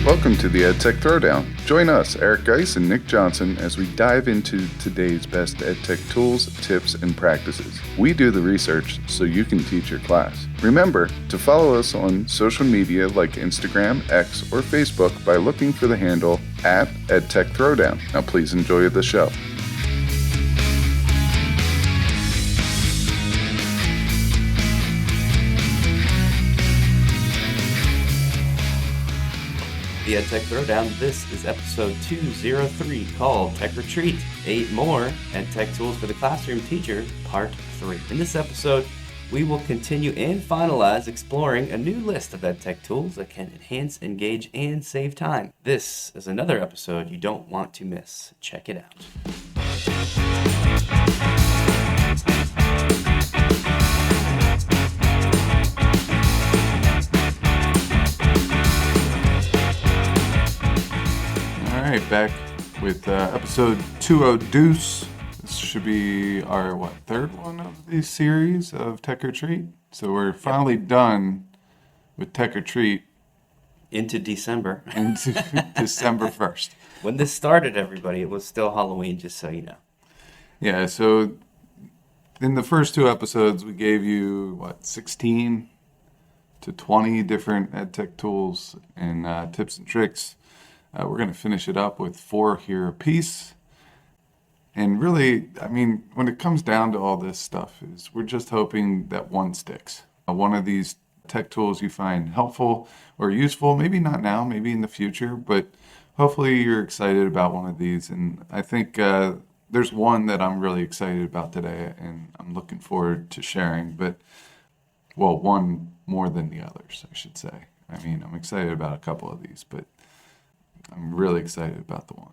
Welcome to the EdTech Throwdown. Join us, Eric Guise and Nick Johnson, as we dive into today's best EdTech tools, tips, and practices. We do the research so you can teach your class. Remember to follow us on social media like Instagram, X, or Facebook by looking for the handle @EdTech Throwdown. Now please enjoy the show. The EdTech Throwdown This is episode 203 called Tech Retreat, 8 more EdTech Tools for the Classroom Teacher, Part 3. In this episode, we will continue and finalize exploring a new list of EdTech tools that can enhance, engage, and save time. This is another episode you don't want to miss. Check it out. All right, back with episode 202 Deuce. This should be our, third one of the series of Tech Retreat. So we're finally done with Tech Retreat. Into December. Into December 1st. When this started, everybody, it was still Halloween, just so you know. Yeah, so in the first two episodes, we gave you, 16 to 20 different EdTech tools and tips and tricks. We're going to finish it up with 4 here apiece. And really, when it comes down to all this stuff, is we're just hoping that one sticks. One of these tech tools you find helpful or useful, maybe not now, maybe in the future, but hopefully you're excited about one of these. And I think there's one that I'm really excited about today, and I'm looking forward to sharing. But, one more than the others, I should say. I'm excited about a couple of these, but I'm really excited about the one.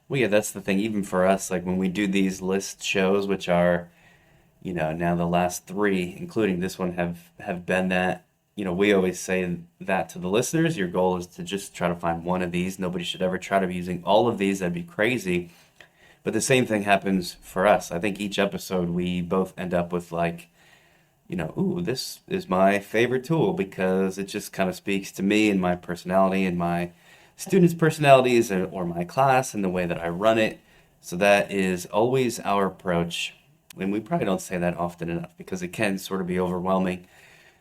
Well, yeah, that's the thing. Even for us, like when we do these list shows, which are, now the last 3, including this one, have been that, we always say that to the listeners. Your goal is to just try to find one of these. Nobody should ever try to be using all of these. That'd be crazy. But the same thing happens for us. I think each episode we both end up with this is my favorite tool because it just kind of speaks to me and my personality and my students' personalities or my class and the way that I run it. So that is always our approach. And we probably don't say that often enough because it can sort of be overwhelming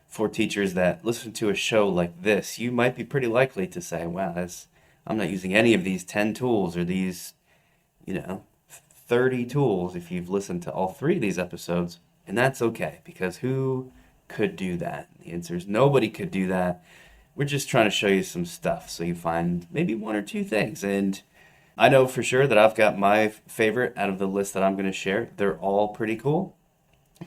for teachers that listen to a show like this. You might be pretty likely to say, wow, I'm not using any of these 10 tools or these, 30 tools if you've listened to all 3 of these episodes. And that's okay, because who could do that? The answer is nobody could do that. We're just trying to show you some stuff so you find maybe 1 or 2 things. And I know for sure that I've got my favorite out of the list that I'm going to share. They're all pretty cool,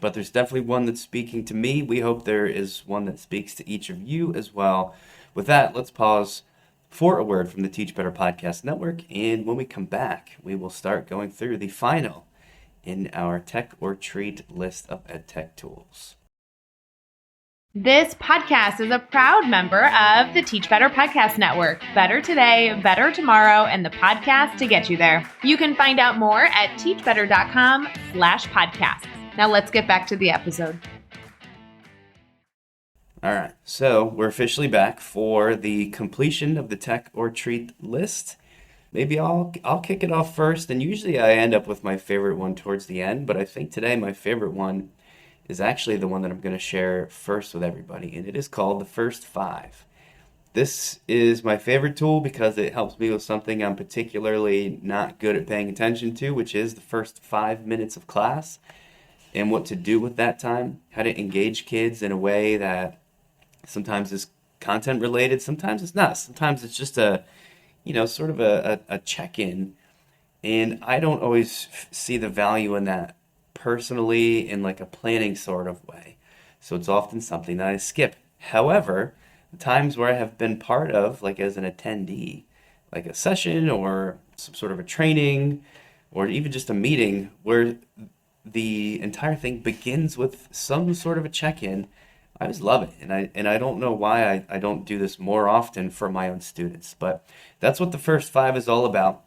but there's definitely one that's speaking to me. We hope there is one that speaks to each of you as well. With that, let's pause for a word from the Teach Better Podcast Network. And when we come back, we will start going through the final in our Tech or Treat list of EdTech tools. This podcast is a proud member of the Teach Better Podcast Network. Better today, better tomorrow, and the podcast to get you there. You can find out more at teachbetter.com/podcasts. Now let's get back to the episode. All right, so we're officially back for the completion of the Tech or Treat list. Maybe I'll kick it off first, and usually I end up with my favorite one towards the end, but I think today my favorite one is actually the one that I'm going to share first with everybody, and it is called the First 5. This is my favorite tool because it helps me with something I'm particularly not good at paying attention to, which is the first 5 minutes of class and what to do with that time, how to engage kids in a way that sometimes is content related, sometimes it's not. Sometimes it's just a check-in, and I don't always see the value in that personally in like a planning sort of way. So it's often something that I skip. However, the times where I have been part of, like as an attendee, like a session or some sort of a training or even just a meeting where the entire thing begins with some sort of a check-in, I just love it. And I don't know why I don't do this more often for my own students, but that's what the First 5 is all about.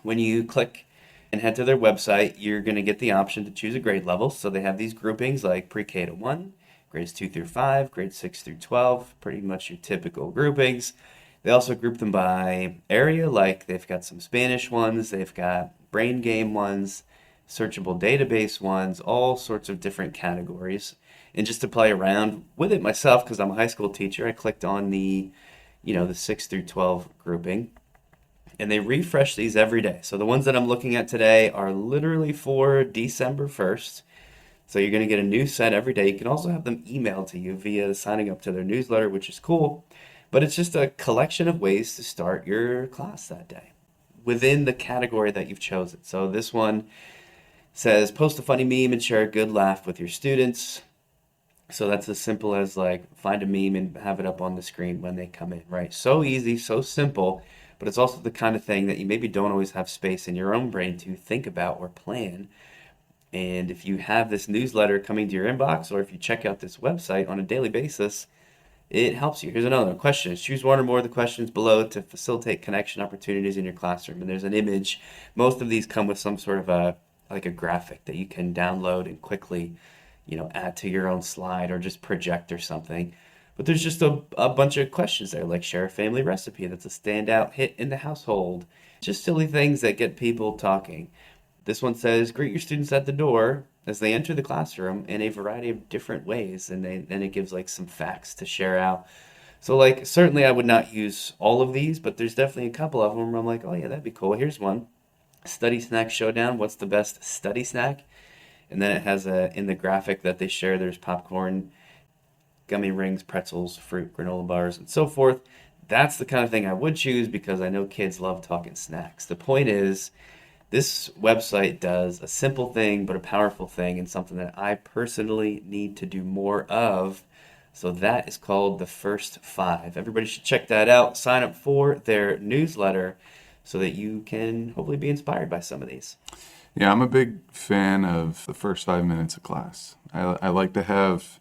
When you click and head to their website, you're going to get the option to choose a grade level. So they have these groupings like pre-K to 1, grades 2 through 5, grades 6 through 12, pretty much your typical groupings. They also group them by area, like they've got some Spanish ones, they've got brain game ones, searchable database ones, all sorts of different categories. And just to play around with it myself, because I'm a high school teacher, I clicked on the 6 through 12 grouping, and they refresh these every day. So the ones that I'm looking at today are literally for December 1st. So you're going to get a new set every day. You can also have them emailed to you via signing up to their newsletter, which is cool. But it's just a collection of ways to start your class that day within the category that you've chosen. So this one says post a funny meme and share a good laugh with your students. So that's as simple as like find a meme and have it up on the screen when they come in, right? So easy, so simple, but it's also the kind of thing that you maybe don't always have space in your own brain to think about or plan. And if you have this newsletter coming to your inbox, or if you check out this website on a daily basis, it helps you. Here's another question. Choose one or more of the questions below to facilitate connection opportunities in your classroom. And there's an image. Most of these come with some sort of a graphic that you can download and quickly, add to your own slide or just project or something. But there's just a bunch of questions there, like share a family recipe that's a standout hit in the household. Just silly things that get people talking. This one says, greet your students at the door as they enter the classroom in a variety of different ways. And then it gives like some facts to share out. So like, certainly I would not use all of these, but there's definitely a couple of them where I'm like, oh yeah, that'd be cool. Here's one. Study snack showdown. What's the best study snack? And then it has in the graphic that they share, there's popcorn, gummy rings, pretzels, fruit, granola bars, and so forth. That's the kind of thing I would choose because I know kids love talking snacks. The point is, this website does a simple thing, but a powerful thing, and something that I personally need to do more of. So that is called the First 5. Everybody should check that out. Sign up for their newsletter so that you can hopefully be inspired by some of these. Yeah, I'm a big fan of the first 5 minutes of class. I like to have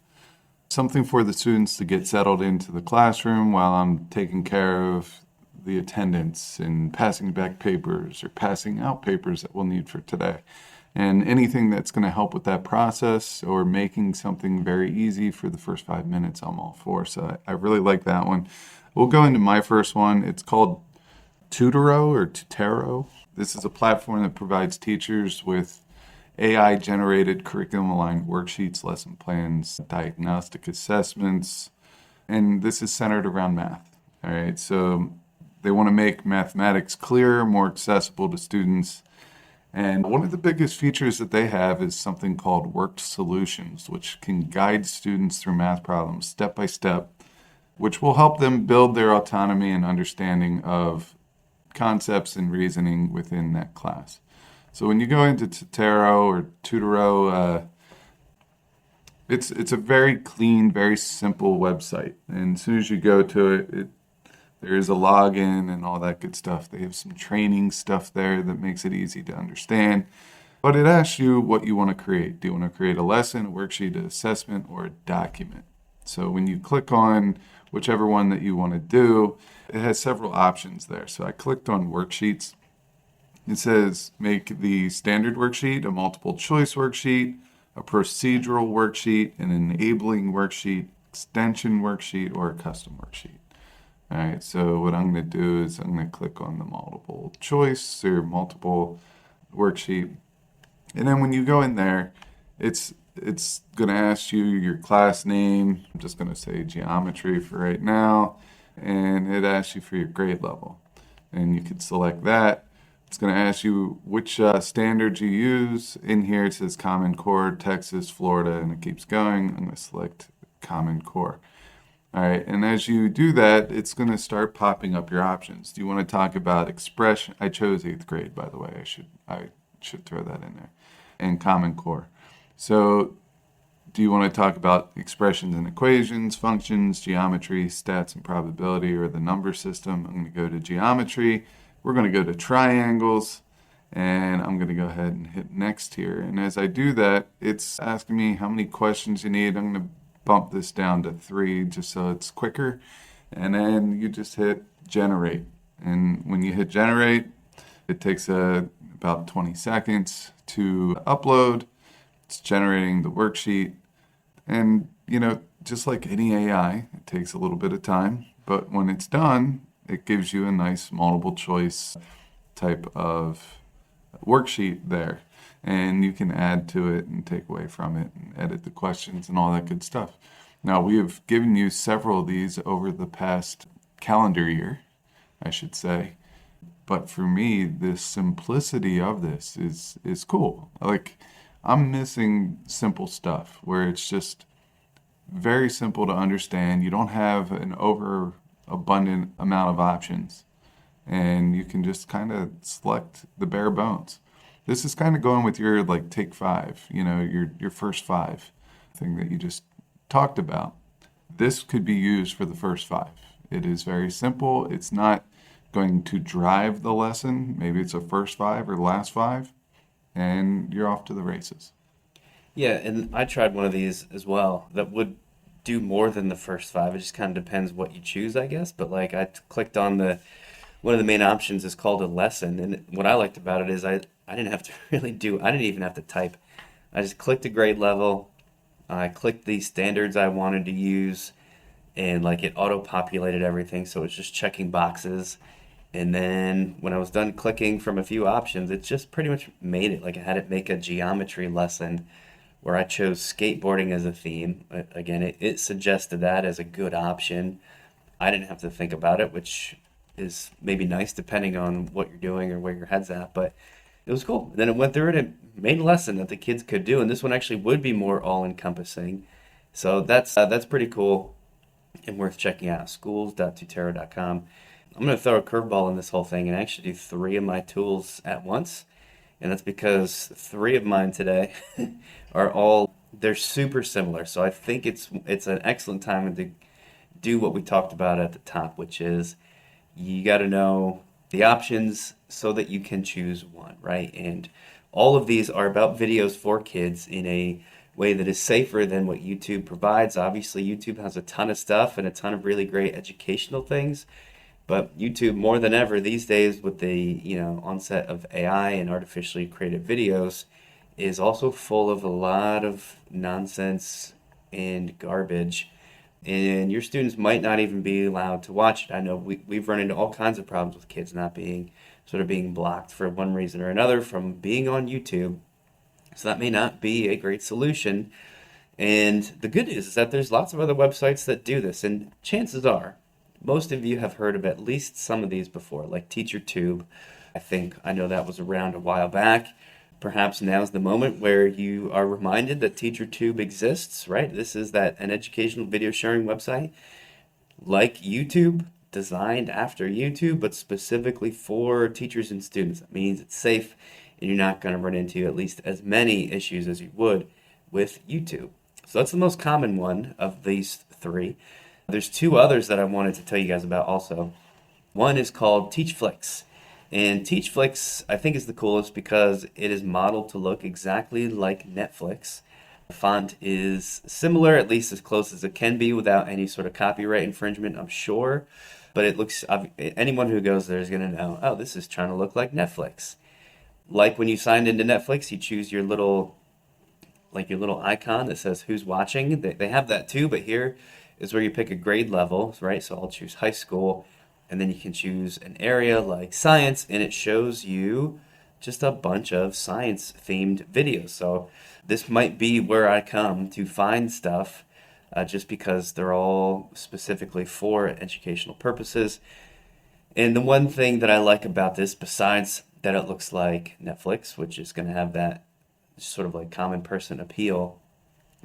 something for the students to get settled into the classroom while I'm taking care of the attendance and passing back papers or passing out papers that we'll need for today. And anything that's going to help with that process or making something very easy for the first 5 minutes, I'm all for. So I really like that one. We'll go into my first one. It's called Tutoro. This is a platform that provides teachers with AI-generated curriculum-aligned worksheets, lesson plans, diagnostic assessments, and this is centered around math. All right, so they want to make mathematics clearer, more accessible to students. And one of the biggest features that they have is something called worked solutions, which can guide students through math problems step by step, which will help them build their autonomy and understanding of concepts and reasoning within that class. So when you go into Tutoro, it's a very clean, very simple website. And as soon as you go to it, there is a login and all that good stuff. They have some training stuff there that makes it easy to understand. But it asks you what you want to create. Do you want to create a lesson, a worksheet, an assessment, or a document? So when you click on whichever one that you want to do, it has several options there. So I clicked on worksheets. It says make the standard worksheet, a multiple choice worksheet, a procedural worksheet, an enabling worksheet, extension worksheet, or a custom worksheet. All right, so what I'm going to do is I'm going to click on the multiple choice or multiple worksheet. And then when you go in there, it's going to ask you your class name. I'm just going to say geometry for right now. And it asks you for your grade level. And you can select that. It's going to ask you which standards you use. In here it says Common Core, Texas, Florida, and it keeps going. I'm going to select Common Core. All right, and as you do that, it's going to start popping up your options. Do you want to talk about expression? I chose 8th grade, by the way. I should throw that in there. And Common Core. So do you want to talk about expressions and equations, functions, geometry, stats and probability, or the number system? I'm going to go to geometry. We're going to go to triangles, and I'm going to go ahead and hit next here. And as I do that, it's asking me how many questions you need. I'm going to bump this down to 3 just so it's quicker. And then you just hit generate. And when you hit generate, it takes about 20 seconds to upload. It's generating the worksheet. And, just like any AI, it takes a little bit of time. But when it's done, it gives you a nice multiple choice type of worksheet there. And you can add to it and take away from it and edit the questions and all that good stuff. Now, we have given you several of these over the past calendar year, I should say. But for me, the simplicity of this is cool. Like, I'm missing simple stuff where it's just very simple to understand. You don't have an overabundant amount of options, and you can just kind of select the bare bones. This is kind of going with your like take five, your first five thing that you just talked about. This could be used for the first five. It is very simple. It's not going to drive the lesson. Maybe it's a first five or last five, and you're off to the races. Yeah, and I tried one of these as well that would do more than the first five. It just kind of depends what you choose, I guess. But like I clicked on one of the main options is called a lesson. And what I liked about it is I didn't have to I didn't even have to type. I just clicked a grade level. I clicked the standards I wanted to use, and like it auto-populated everything. So it's just checking boxes. And then when I was done clicking from a few options, it just pretty much made it. Like I had it make a geometry lesson where I chose skateboarding as a theme. Again, it suggested that as a good option. I didn't have to think about it, which is maybe nice depending on what you're doing or where your head's at, but it was cool. Then it went through it and made a lesson that the kids could do, and this one actually would be more all-encompassing. So that's pretty cool and worth checking out. schools.tutero.com. I'm going to throw a curveball in this whole thing and actually do 3 of my tools at once. And that's because 3 of mine today they're super similar. So I think it's an excellent time to do what we talked about at the top, which is you got to know the options so that you can choose one, right? And all of these are about videos for kids in a way that is safer than what YouTube provides. Obviously, YouTube has a ton of stuff and a ton of really great educational things. But YouTube, more than ever these days with the onset of AI and artificially created videos, is also full of a lot of nonsense and garbage. And your students might not even be allowed to watch it. I know we've run into all kinds of problems with kids not being blocked for one reason or another from being on YouTube. So that may not be a great solution. And the good news is that there's lots of other websites that do this. And chances are, most of you have heard of at least some of these before, like TeacherTube. I know that was around a while back. Perhaps now's the moment where you are reminded that TeacherTube exists, right? This is an educational video sharing website like YouTube, designed after YouTube, but specifically for teachers and students. That means it's safe and you're not going to run into at least as many issues as you would with YouTube. So that's the most common one of these 3. There's 2 others that I wanted to tell you guys about also. One is called TeachFlix. And TeachFlix, I think, is the coolest because it is modeled to look exactly like Netflix. The font is similar, at least as close as it can be without any sort of copyright infringement, I'm sure. But it looks, anyone who goes there is going to know, oh, this is trying to look like Netflix. Like when you signed into Netflix, you choose your little icon that says who's watching. They have that too, but here is where you pick a grade level, right? So I'll choose high school, and then you can choose an area like science, and it shows you just a bunch of science-themed videos. So this might be where I come to find stuff just because they're all specifically for educational purposes. And the one thing that I like about this, besides that it looks like Netflix, which is going to have that sort of like common person appeal,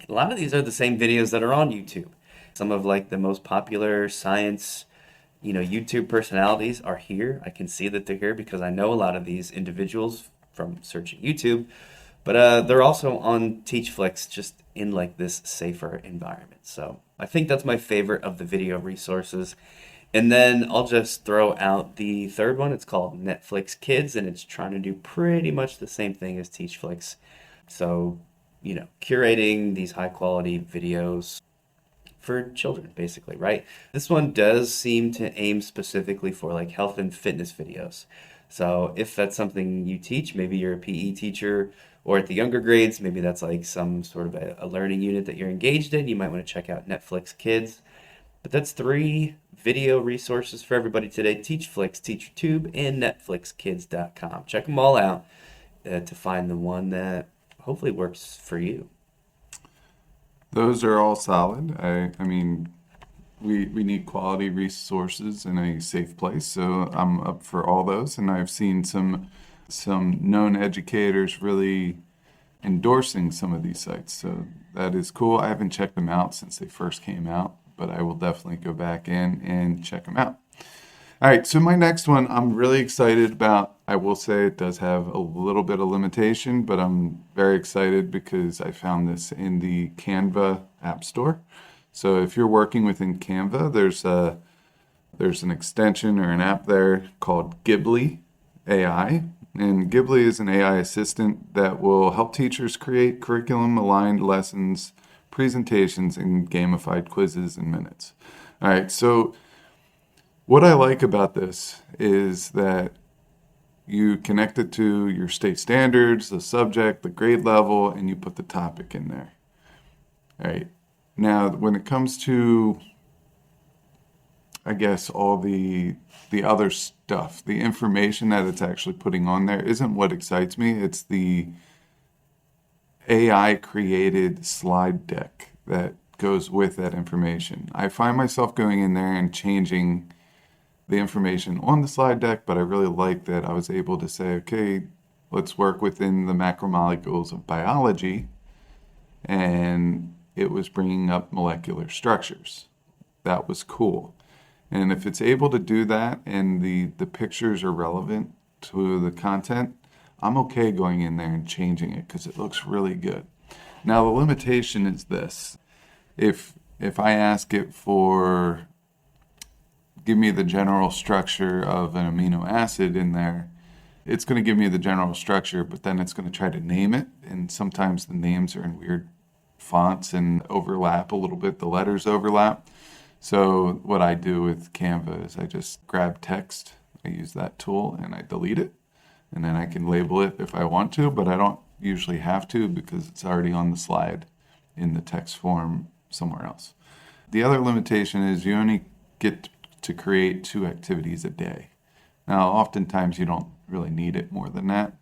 a lot of these are the same videos that are on YouTube. Some of like the most popular science, YouTube personalities are here. I can see that they're here because I know a lot of these individuals from searching YouTube, but they're also on TeachFlix just in like this safer environment. So I think that's my favorite of the video resources. And then I'll just throw out the third one. It's called Netflix Kids, and it's trying to do pretty much the same thing as TeachFlix. So, curating these high quality videos for children, basically, right? This one does seem to aim specifically for like health and fitness videos. So if that's something you teach, maybe you're a PE teacher, or at the younger grades, maybe that's like some sort of a learning unit that you're engaged in, you might want to check out Netflix Kids. But that's 3 video resources for everybody today: TeachFlix, TeacherTube, and NetflixKids.com. Check them all out to find the one that hopefully works for you. Those are all solid. I mean, we need quality resources in a safe place, so I'm up for all those. And I've seen some known educators really endorsing some of these sites, so that is cool. I haven't checked them out since they first came out, but I will definitely go back in and check them out. All right, so my next one I'm really excited about. I will say it does have a little bit of limitation, but I'm very excited because I found this in the Canva App Store. So if you're working within Canva, there's an extension or an app there called Gibbly AI. And Gibbly is an AI assistant that will help teachers create curriculum-aligned lessons, presentations, and gamified quizzes in minutes. All right, so what I like about this is that you connect it to your state standards, the subject, the grade level, and you put the topic in there. All right. Now, when it comes to, I guess, all the other stuff, the information that it's actually putting on there isn't what excites me. It's the AI created slide deck that goes with that information. I find myself going in there and changing the information on the slide deck, but I really like that I was able to say, okay, let's work within the macromolecules of biology, and it was bringing up molecular structures. That was cool. And if it's able to do that and the pictures are relevant to the content, I'm okay going in there and changing it because it looks really good. Now, the limitation is this. If I ask it for, give me the general structure of an amino acid in there, it's going to give me the general structure, but then it's going to try to name it. And sometimes the names are in weird fonts and overlap a little bit. The letters overlap. So what I do with Canva is I just grab text. I use that tool and I delete it. And then I can label it if I want to, but I don't usually have to because it's already on the slide in the text form somewhere else. The other limitation is you only get to create 2 activities a day. Now, oftentimes you don't really need it more than that.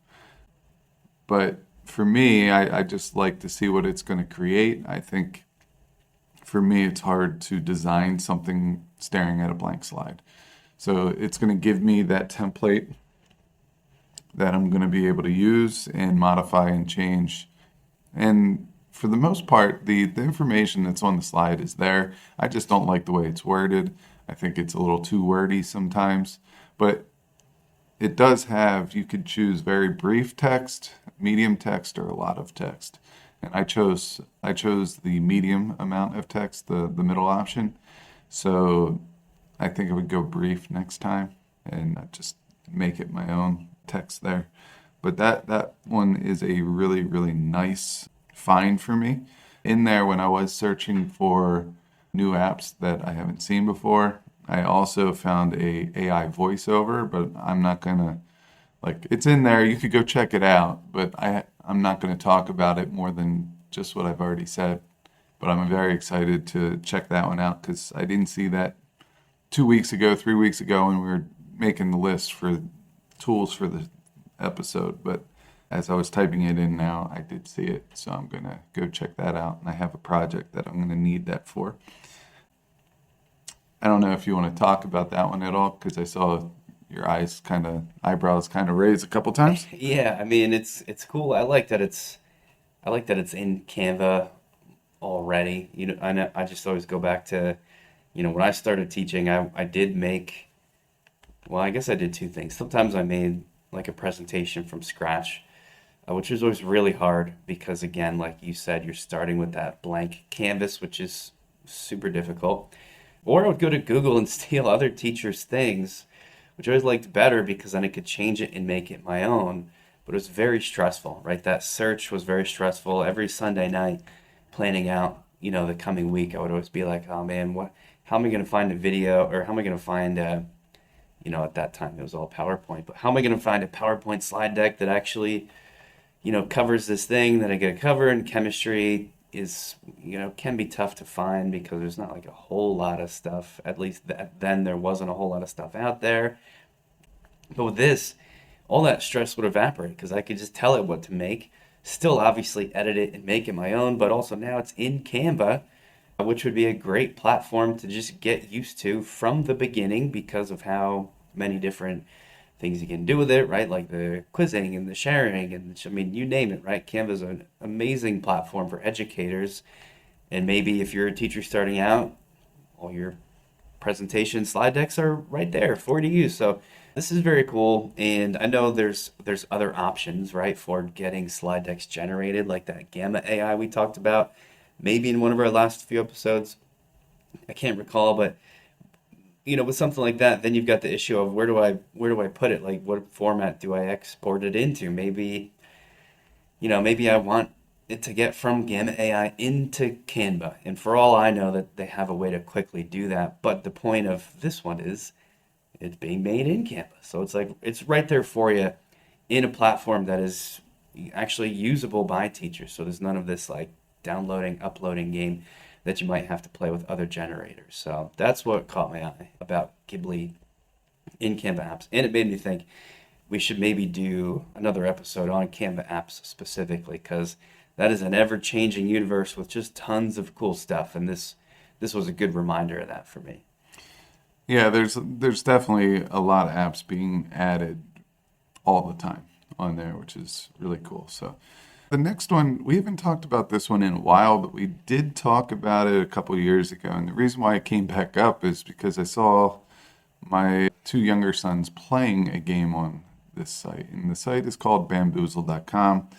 But for me, I just like to see what it's going to create. I think for me, it's hard to design something staring at a blank slide. So it's going to give me that template that I'm going to be able to use and modify and change. And for the most part, the information that's on the slide is there. I just don't like the way it's worded. I think it's a little too wordy sometimes. But it does have, you could choose very brief text, medium text, or a lot of text. And I chose the medium amount of text, the middle option. So I think I would go brief next time and just make it my own text there. But that one is a really, really nice find for me. In there, when I was searching for new apps that I haven't seen before, I also found a AI voiceover, but I'm not gonna, it's in there, you could go check it out, but I'm not gonna talk about it more than just what I've already said. But I'm very excited to check that one out because I didn't see that 2 weeks ago, 3 weeks ago when we were making the list for tools for the episode. But as I was typing it in now, I did see it. So I'm going to go check that out. And I have a project that I'm going to need that for. I don't know if you want to talk about that one at all because I saw your eyebrows kind of raised a couple times. Yeah, I mean it's cool. I like that it's in Canva already. I just always go back to, when I started teaching, I did make, well, I guess I did 2 things. Sometimes I made like a presentation from scratch, which was always really hard because, again, like you said, you're starting with that blank canvas, which is super difficult. Or I would go to Google and steal other teachers' things, which I always liked better because then I could change it and make it my own. But it was very stressful, right? That search was very stressful. Every Sunday night, planning out, the coming week, I would always be like, oh man, how am I going to find a video, or how am I going to find at that time it was all PowerPoint, but how am I going to find a PowerPoint slide deck that actually, covers this thing that I got to cover in chemistry, is, can be tough to find because there's not like a whole lot of stuff. At least then there wasn't a whole lot of stuff out there. But with this, all that stress would evaporate because I could just tell it what to make, still obviously edit it and make it my own, but also now it's in Canva, which would be a great platform to just get used to from the beginning because of how many different things you can do with it, right? Like the quizzing and the sharing and you name it, right? Canva's an amazing platform for educators. And maybe if you're a teacher starting out, all your presentation slide decks are right there for you to use. So this is very cool. And I know there's other options, right, for getting slide decks generated, like that Gamma AI we talked about, maybe in one of our last few episodes. I can't recall, but with something like that, then you've got the issue of where do I put it? Like, what format do I export it into? Maybe I want it to get from Gamma AI into Canva. And for all I know, that they have a way to quickly do that. But the point of this one is it's being made in Canva. So it's like, it's right there for you in a platform that is actually usable by teachers. So there's none of this like downloading, uploading game that you might have to play with other generators. So that's what caught my eye about Gibbly in Canva Apps. And it made me think we should maybe do another episode on Canva Apps specifically, because that is an ever-changing universe with just tons of cool stuff. And this was a good reminder of that for me. Yeah, there's definitely a lot of apps being added all the time on there, which is really cool. So the next one, we haven't talked about this one in a while, but we did talk about it a couple of years ago. And the reason why it came back up is because I saw my two younger sons playing a game on this site. And the site is called bamboozle.com.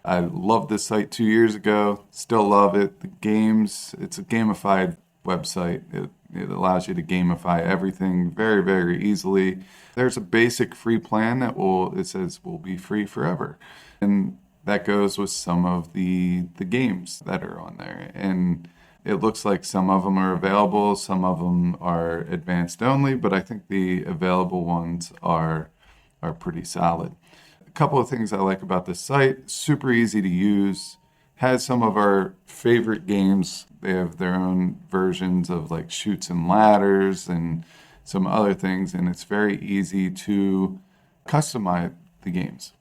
I loved this site 2 years ago, still love it. The games, it's a gamified website. It allows you to gamify everything very, very easily. There's a basic free plan that it says will be free forever. And that goes with some of the games that are on there. And it looks like some of them are available, some of them are advanced only, but I think the available ones are pretty solid. A couple of things I like about this site: super easy to use, has some of our favorite games. They have their own versions of like Chutes and Ladders and some other things, and it's very easy to customize the games.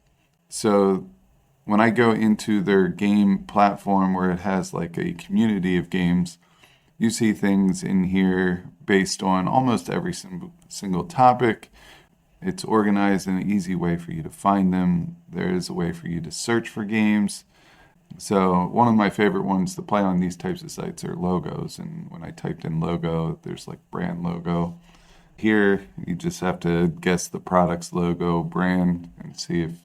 So when I go into their game platform where it has like a community of games, you see things in here based on almost every single topic. It's organized in an easy way for you to find them. There is a way for you to search for games. So one of my favorite ones to play on these types of sites are logos. And when I typed in logo, there's like brand logo. Here, you just have to guess the product's logo, brand, and see if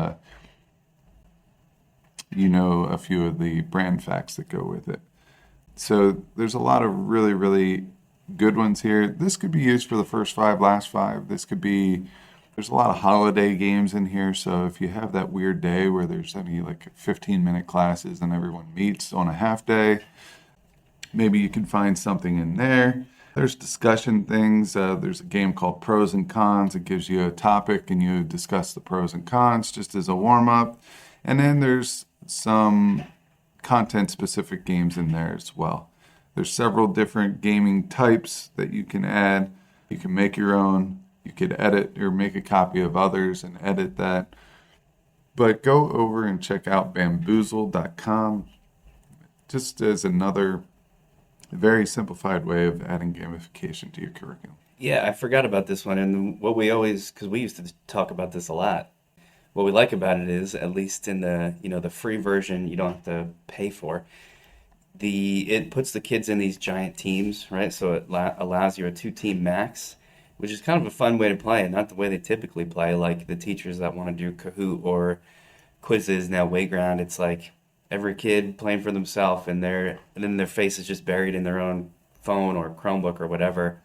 you know a few of the brand facts that go with it. So there's a lot of really, really good ones here. This could be used for the first five, last five. There's a lot of holiday games in here. So if you have that weird day where there's only like 15-minute classes and everyone meets on a half day, maybe you can find something in there. There's discussion things. There's a game called Pros and Cons. It gives you a topic and you discuss the pros and cons just as a warm-up. And then there's some content-specific games in there as well. There's several different gaming types that you can add. You can make your own. You could edit or make a copy of others and edit that. But go over and check out bamboozle.com just as another very simplified way of adding gamification to your curriculum. Yeah, I forgot about this one. And what we always, because we used to talk about this a lot, what we like about it is, at least in the free version you don't have to pay for, it puts the kids in these giant teams, right? So it allows you a 2-team max, which is kind of a fun way to play, and not the way they typically play, like the teachers that want to do Kahoot or quizzes now Wayground. It's like every kid playing for themselves, and then their face is just buried in their own phone or Chromebook or whatever.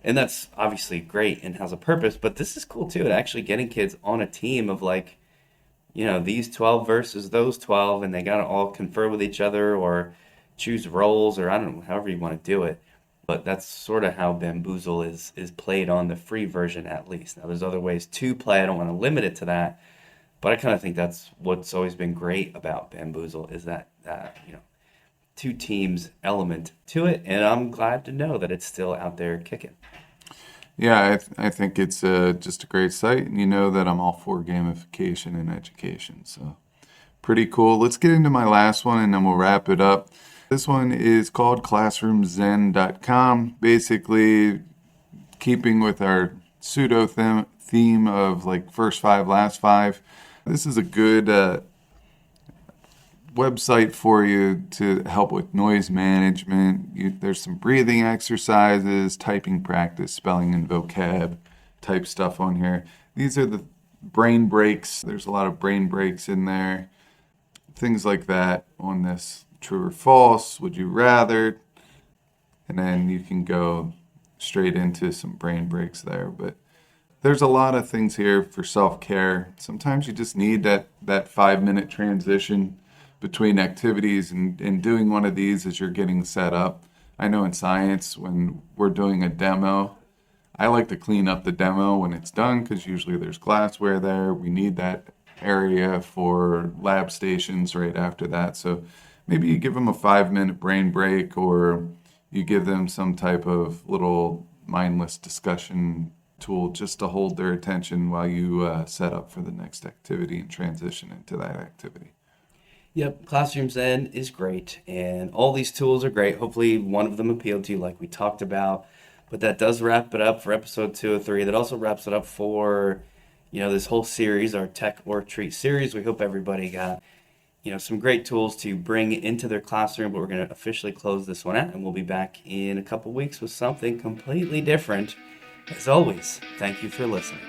And that's obviously great and has a purpose, but this is cool too, actually getting kids on a team of like, these 12 versus those 12, and they got to all confer with each other or choose roles, or I don't know, however you want to do it. But that's sort of how Bamboozle is played on the free version, at least. Now, there's other ways to play. I don't want to limit it to that. But I kind of think that's what's always been great about Bamboozle is that two teams element to it, and I'm glad to know that it's still out there kicking. Yeah, I think it's just a great site, and you know that I'm all for gamification in education, so pretty cool. Let's get into my last one, and then we'll wrap it up. This one is called classroomzen.com. Basically, keeping with our pseudo theme of like first five, last five. This is a good website for you to help with noise management. There's some breathing exercises, typing practice, spelling and vocab type stuff on here. These are the brain breaks. There's a lot of brain breaks in there. Things like that on this. True or false, would you rather? And then you can go straight into some brain breaks there. But there's a lot of things here for self-care. Sometimes you just need that 5-minute transition between activities, and doing one of these as you're getting set up. I know in science, when we're doing a demo, I like to clean up the demo when it's done because usually there's glassware there. We need that area for lab stations right after that. So maybe you give them a 5-minute brain break, or you give them some type of little mindless discussion tool just to hold their attention while you set up for the next activity and transition into that activity. Yep, Classroom Zen is great, and all these tools are great. Hopefully one of them appealed to you like we talked about, but that does wrap it up for episode 203. That also wraps it up for, this whole series, our Tech or Treat series. We hope everybody got, some great tools to bring into their classroom, but we're going to officially close this one out, and we'll be back in a couple weeks with something completely different. As always, thank you for listening.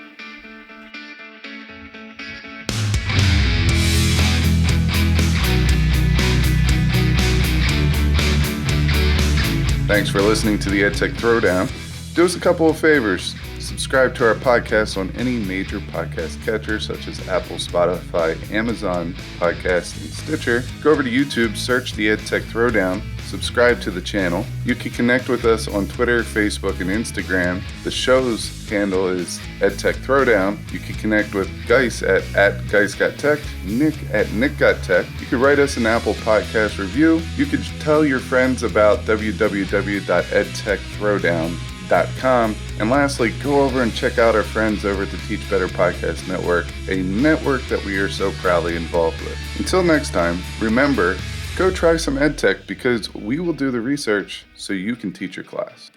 Thanks for listening to the EdTech Throwdown. Do us a couple of favors. Subscribe to our podcast on any major podcast catcher such as Apple, Spotify, Amazon Podcast, and Stitcher. Go over to YouTube, search the EdTech Throwdown, subscribe to the channel. You can connect with us on Twitter, Facebook, and Instagram. The show's handle is EdTech Throwdown. You can connect with Guise at GuiseGotTech, Nick at NickGotTech. You can write us an Apple Podcast review. You can tell your friends about www.edtechthrowdown.com. And lastly, go over and check out our friends over at the Teach Better Podcast Network, a network that we are so proudly involved with. Until next time, remember, go try some EdTech because we will do the research so you can teach your class.